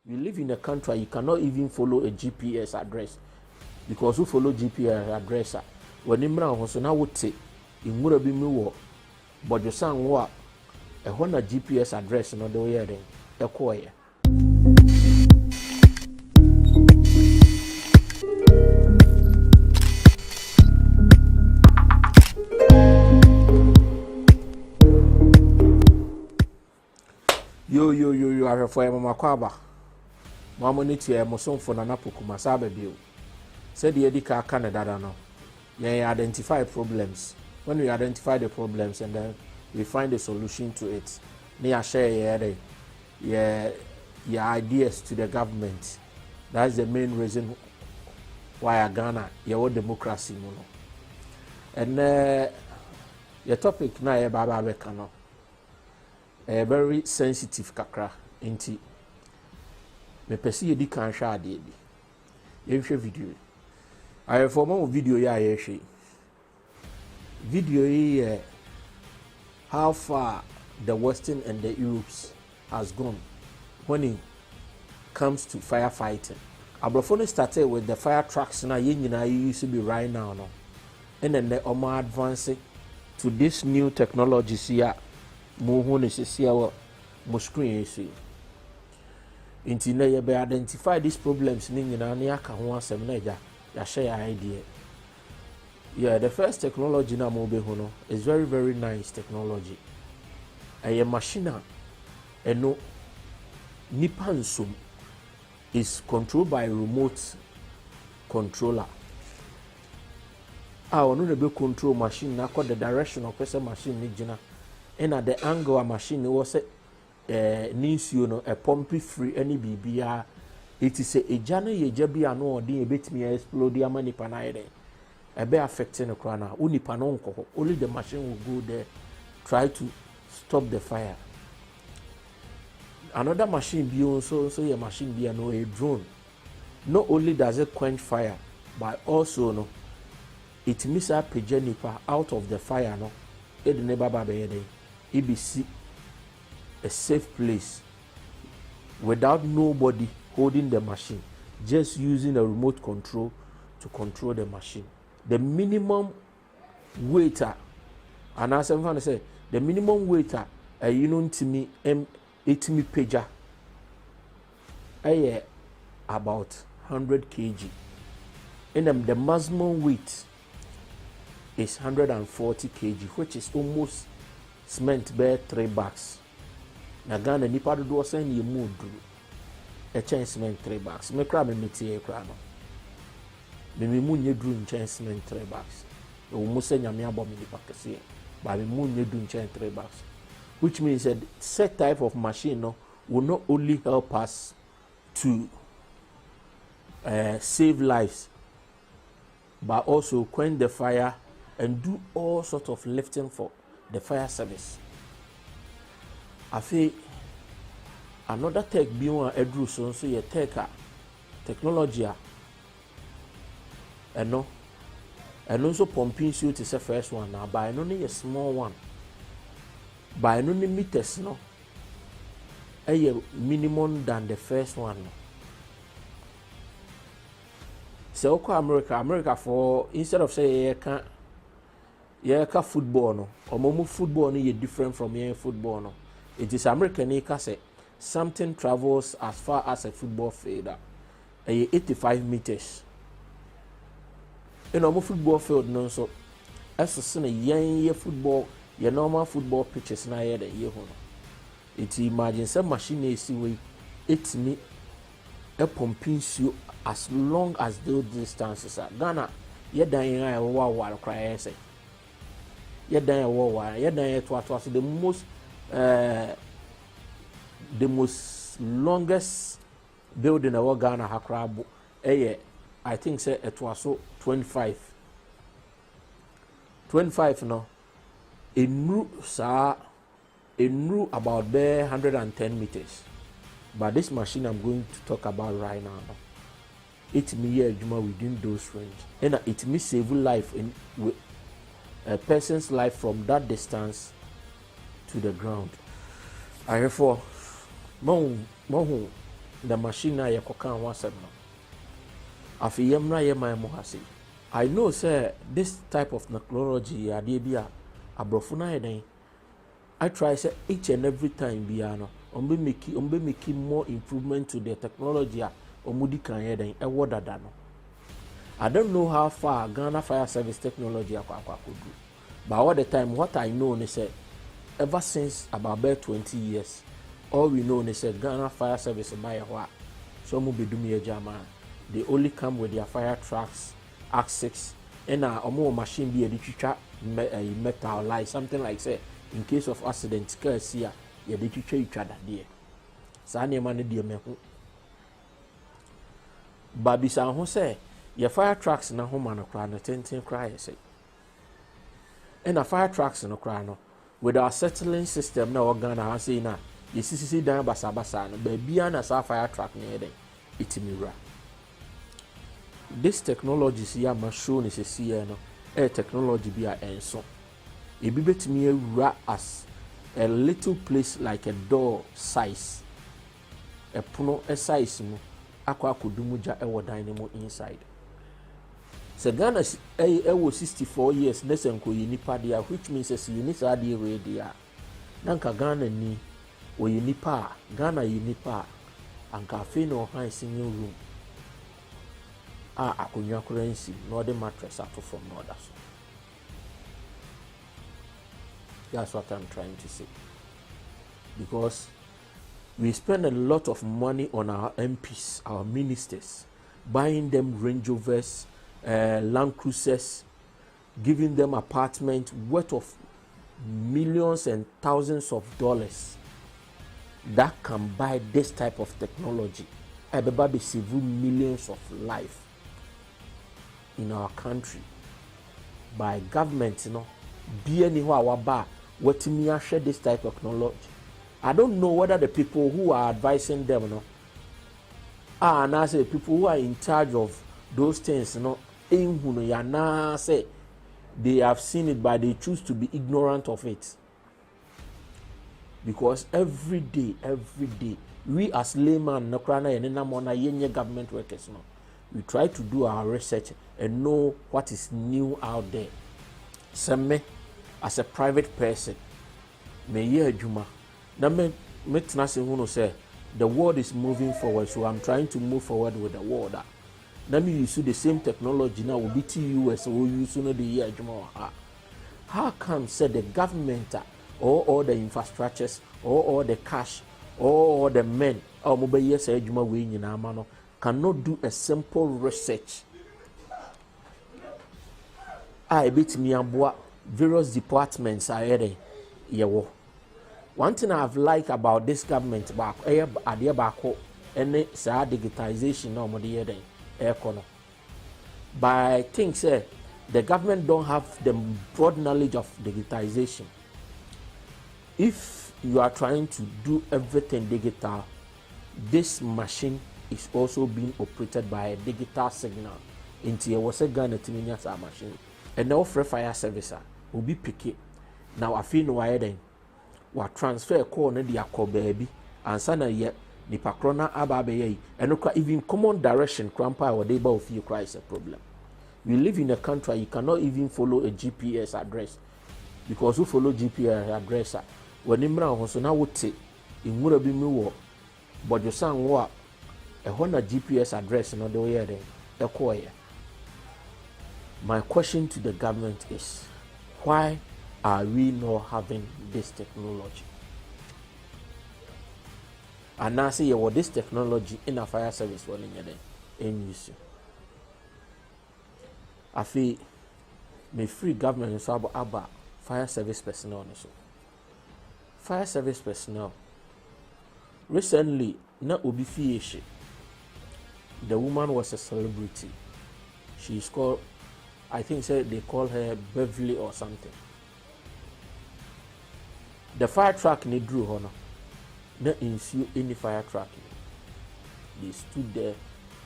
You live in a country you cannot even follow a GPS address, because who follow GPS address when you mra so na wote imura bi mu wo bodwosan wo a ehɔ na GPS address no de wo yɛ den ɛkɔɔyɛ. Yo ahwefo mama kwaba mama ne tie mo sonfo na napokuma sabe bio said the edika Canada no you identify problems. When we identify the problems and then we find a solution to it, we share your ideas to the government. That's the main reason why Ghana your democracy no. And your topic na e baba beka no very sensitive kakra inti me pesi edi kan hwa ade bi yenhwe video I form video ya yehwe video yi how far the Western and the Europes has gone when it comes to firefighting. Abrofo started with the fire trucks na ye nyina used to be right now no, and then they are advancing to this new technologies here. Mo hu ne sisi awo mo screen esi inti na ye be identify these problems ni nyina na aka ho asem na ya share your idea. Yeah, the first technology na mo be hu no is very very nice technology. A machine eno nipa nsum is controlled by a remote controller. Ono na be control machine na the direction of person machine ni gina. And at the angle of machine was needs you know a pumpy free any BBR. It is a journey ye jabi ano or a bit me explode the money panade. A be affecting the crana. Only panonko. Only the machine will go there, try to stop the fire. Another machine be also your machine be a drone. Not only does it quench fire, but also no, it miss a pejenipa out of the fire no. It never baby. EBC a safe place without nobody holding the machine, just using a remote control to control the machine. The minimum weight, and as I'm going to say, the minimum weight, you know, to me, 80 pager, about 100 kg, and the maximum weight is 140 kg, which is almost cement bear 3 bags. Na Ghana nipa do say ni mu duru e chen cement 3 bags. Me kra me metie kra no. Me mu nye duru chen cement 3 bags. O mu se nyame abo me nipa kese. Ba me mu nye duru chen 3 bags. Which means that set type of machine no will not only help us to save lives, but also quench the fire and do all sorts of lifting for the fire service. I feel another tech beyond Edru so ye technology and also pumping suit is the first one now, but only a small one. By only meters no a minimum than the first one. So America for instead of say football no or football no is different from here football no. It is American say something travels as far as a football field 85 meters. In football field no so as a son a football your normal football pitches na here the year no. It imagine some machine is way it me a pumping you as long as those distances are Ghana ye dan a war cry say ye dan a war ye dan it was the most longest building our Ghana hakrabo I think say it was so 25 no it knew about there 110 meters, but this machine I'm going to talk about right now it may within those range and it may save life in a person's life from that distance to the ground. I therefore the machine na yekoka wasem no afi yemra yema mo hase. I know say this type of technology ade bia abrofo na yeden I try say each and every time bia no ombe make more improvement to the technology a omudi kan yeden e wodada no. I don't know how far Ghana Fire Service technology could do, but all the time what I know is say ever since about 20 years all we know is say Ghana Fire Service buy what some will be doing a jama. They only come with their fire trucks, X6, and a more machine be a metal like something like say in case of accident cars here you each other there. Sanya man dear me. Babi san ho say your fire trucks na home and cry no ten cry say. And a fire trucks no cry no with our settling system na Ghana say na you see down basa no baby na sa fire truck near them itimira. This technology see am show ni se see no technology be a enso. E bi betimi ewura as a little place like a door size. A puno a size mu akwa akudumuja e wodan ne mo inside. Se Ghana was 64 years na senko yinipa dia, which means as yinisa dia we dia. Nanka Ghana ni o yinipa, Ghana yinipa anka afi no han senior room. Akonya currency no the mattress out from others. That's what I'm trying to say. Because we spend a lot of money on our MPs, our ministers, buying them Range Rovers, Land Cruisers, giving them apartments worth of millions and thousands of dollars that can buy this type of technology. Everybody save millions of lives in our country by government, be anywhere our bar, what me share this type of technology. I don't know whether the people who are advising them, and I say people who are in charge of those things, say they have seen it, but they choose to be ignorant of it. Because every day, we as laymen, government workers, we try to do our research and know what is new out there. So me, as a private person, me hear Juma. Now me say the world is moving forward, so I'm trying to move forward with the world. Now me use the same technology now will be TUS or use the year Juma. How come say the government or all the infrastructures or all the cash or all the men or mobile years Juma we in Amano cannot do a simple research? I bit me and various departments are here. One thing I've liked about this government back idea back and digitization no more. But I think the government don't have the broad knowledge of digitization. If you are trying to do everything digital, this machine is also being operated by a digital signal. Into was a Ghana machine. And now for fire service will be picky. Now I feel no then. What transfer call na dia call baby and sana yet the pakrona ababe and even common direction crampa or they both you cry is a problem. We live in a country you cannot even follow a GPS address because who follow GPS address when imra so now would say in would be me but your son what a Honda GPS address no the way there. My question to the government is why are we not having this technology? And now say this technology in a fire service in use. I feel me free government so about fire service personnel also. Fire service personnel. Recently, na Obi Fieshe, the woman was a celebrity. She is called, I think they call her Beverly or something. The fire truck need drew honor. Not ensue any fire truck. They stood there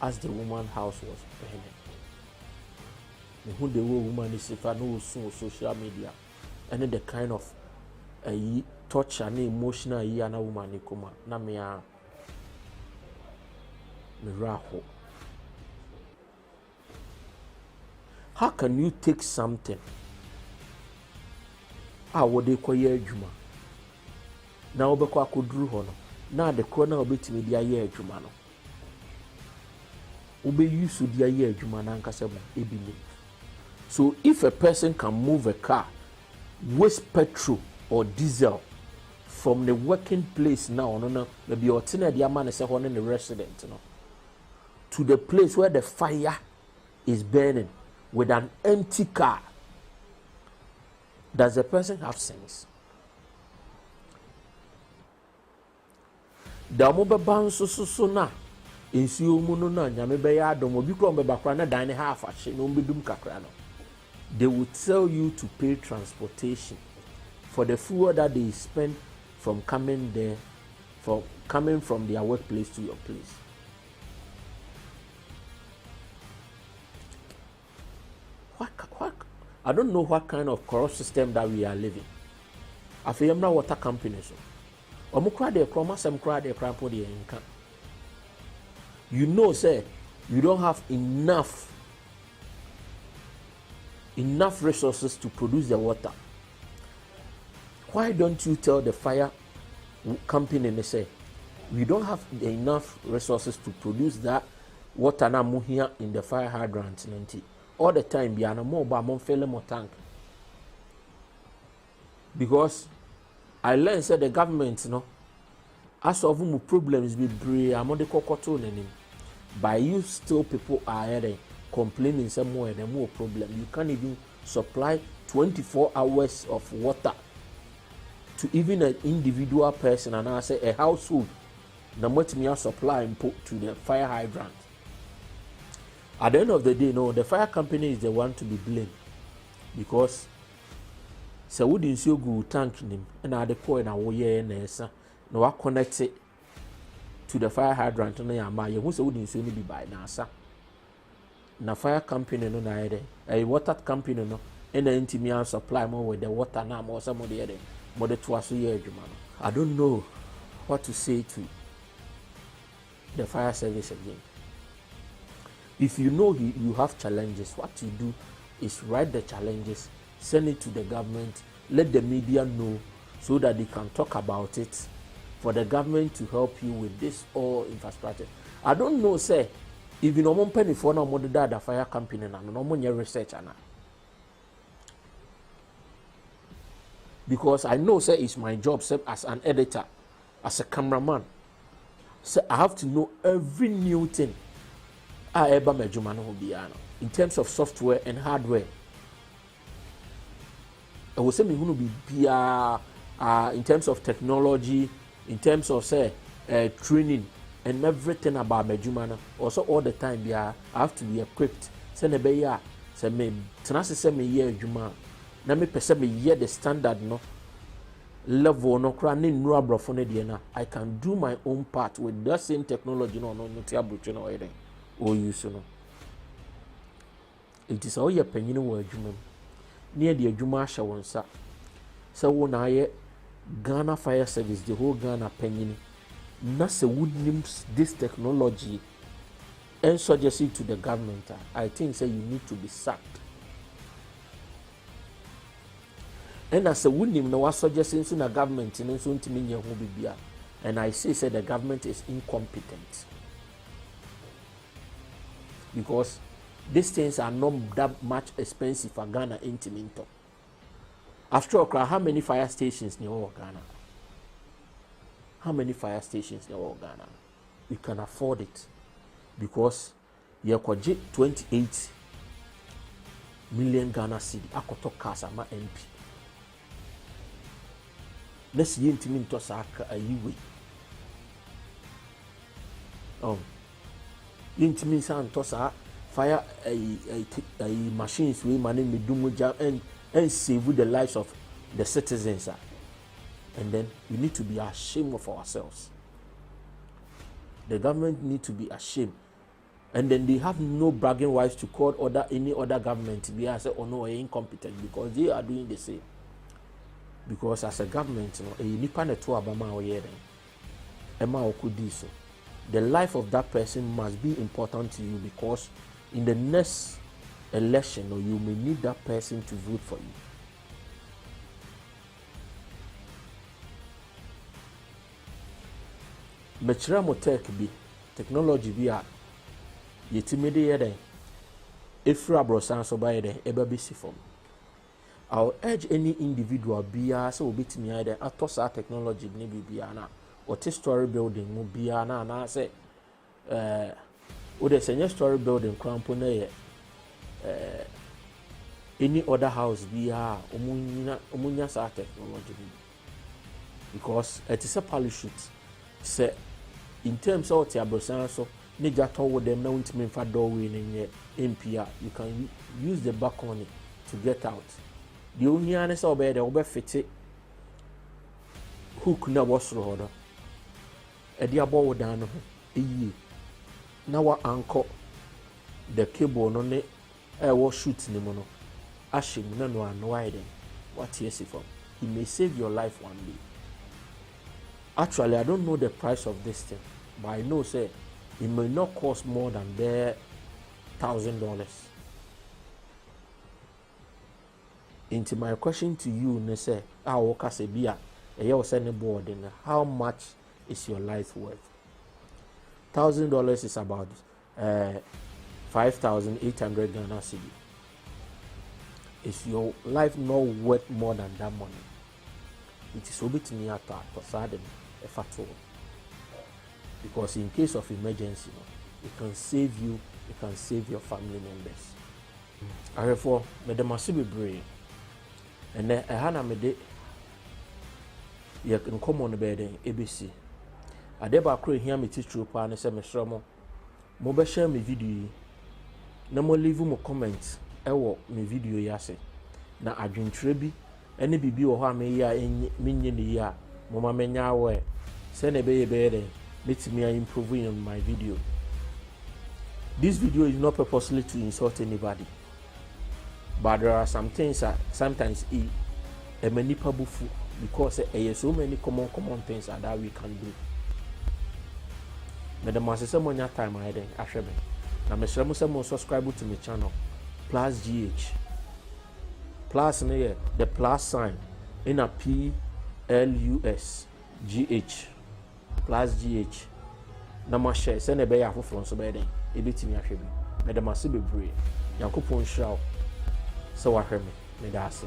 as the woman's house was burning. Who the woman is if I know so social media. And then the kind of touch and emotional and woman come na me miracle. How can you take something what they call ye juma? Now obekwa koduru ho no. Na de kro na obetimi dia ye adwuma no. Obe use dia ye adwuma na nkasa mu ebile. So if a person can move a car, waste petrol or diesel from the working place now, maybe ordinary the man is in the resident, to the place where the fire is burning with an empty car, does the person have sense? The mobile ban so na insuo mu no na nyame be ya adom obi kro mbeba kra na dan ne half ahye no mbedum kakra no. They will tell you to pay transportation for the fuel that they spend from coming there, from their workplace to your place. What? I don't know what kind of corrupt system that we are living. I feel I'm not water company so. You know, say you don't have enough resources to produce the water. Why don't you tell the fire company and say, we don't have enough resources to produce that water now here in the fire hydrant all the time be an more but mon fail more tank. Because I learned say the government as of mu problems be brave among the cocoto by you still people are here complaining somewhere and more problem. You can't even supply 24 hours of water to even an individual person, and I say a household. Now what me supply input to the fire hydrant. At the end of the day, no, the fire company is the one to be blamed, because so we didn't see good tank him and I the coin and we no I connect it to the fire hydrant and I my who so wouldn't see be by NASA. Na fire company no na ede a water company no and the supply more with the water now more some of the other more the twice a year. I don't know what to say to the fire service again. If you know you have challenges, what you do is write the challenges, send it to the government, let the media know so that they can talk about it for the government to help you with this all infrastructure. I don't know, say, if you know one penny for no more the fire company and no more research ana. Because I know, say, it's my job, say, as an editor, as a cameraman. So I have to know every new thing I ever in terms of software and hardware. I will say me who be in terms of technology, in terms of say training and everything about Mejumana. Also all the time I have to be equipped. Say ne be ya say me tenase say me year juma. Na me pese me year the standard no level no kra ne nru abrofo ne de na. I can do my own part with that same technology no ti abrocho no eden or use no. It is all your penyin wo adwuma near the adwuma ahye wonsa. So wo na ye Ghana Fire Service, the whole Ghana penyin na se would name this technology and suggest it to the government. I think say you need to be sacked. And as a would name no suggesting to the government in so to and I say the government is incompetent. Because these things are not that much expensive for Ghana intiminto. After all, how many fire stations near Ghana? How many fire stations near Ghana? We can afford it because you could 28 million Ghana city. I could talk Kasama MP. Let's see intiminto saka a way. Intimin tosa fire a machines we manage me do job and save the lives of the citizens. And then we need to be ashamed of ourselves. The government need to be ashamed. And then they have no bragging rights to call any other government to be say, oh no, incompetent, because they are doing the same. Because as a government, you know, nipa neto abama oyere. Emma okudi so. the life of that person must be important to you, because in the next election, or you may need that person to vote for you. Mekyerɛ mo technology bi a yɛtumi de yɛ dɛn ɛfiri aborɔsan so ba yɛ dɛn ɛba bɛsi fam. I'll urge any individual biara sɛ wɔbɛtumi ayɛ dɛn atɔ saa technology ne biribiara na wɔte story building mu biara na anaasɛ wode sɛ nyɛ story building koraa mpo na yɛ any other house biara ɔmo nya saa technology bi, because ɛte sɛ parachute sɛ in terms of the aborɔsan so ne gya tɔ wo dɛm na wontumi mfa doorway no nyɛ MP a, you can use the balcony to get out. The only ne sɛ wobɛyɛ dɛ wobɛfete hook na wɔ soro hɔ no ɛde abɔ wo dan no ho ɛyie na wa anchor the cable no ne ɛwɔ shoot ne mu no ahyɛ mu na no ano ayɛ dɛn wate asi fam. It may save your life one day. Actually, I don't know the price of this thing, but I know say it may not cost more than $1,000. Into my question to you, ne say, how much is your life worth? $1,000 is about 5,800 Ghana cedi. Is your life not worth more than that money? It is obit me at sudden if at all. Because in case of emergency, it can save you, it can save your family members. Therefore, Madam Masibi Bray, and then a Hana Mede, you can come on the bed in ABC. I deba create here me teach you pan and say me shromo. Mobe share me video. No more leave mo comments. Ewo me video yase. Na adwin trebi. Any bibi or ha me ya minye ni ya. Mama menya we. Send a baby. Let me improving on my video. This video is not purposely to insult anybody. But there are some things that sometimes a many bufu, because there are so many common things that we can do. Madam Master Monya time I then Ashebe. Now Mr. Subscribe to my channel. PLUSGH. Plus the plus sign in a PLUSGH. PLUSGH. Na ma share send ebe ya afoforo so be den ebetimi ahwe bi. Madam Master Bebre. Yankopon hira o. So wahwe me da ase.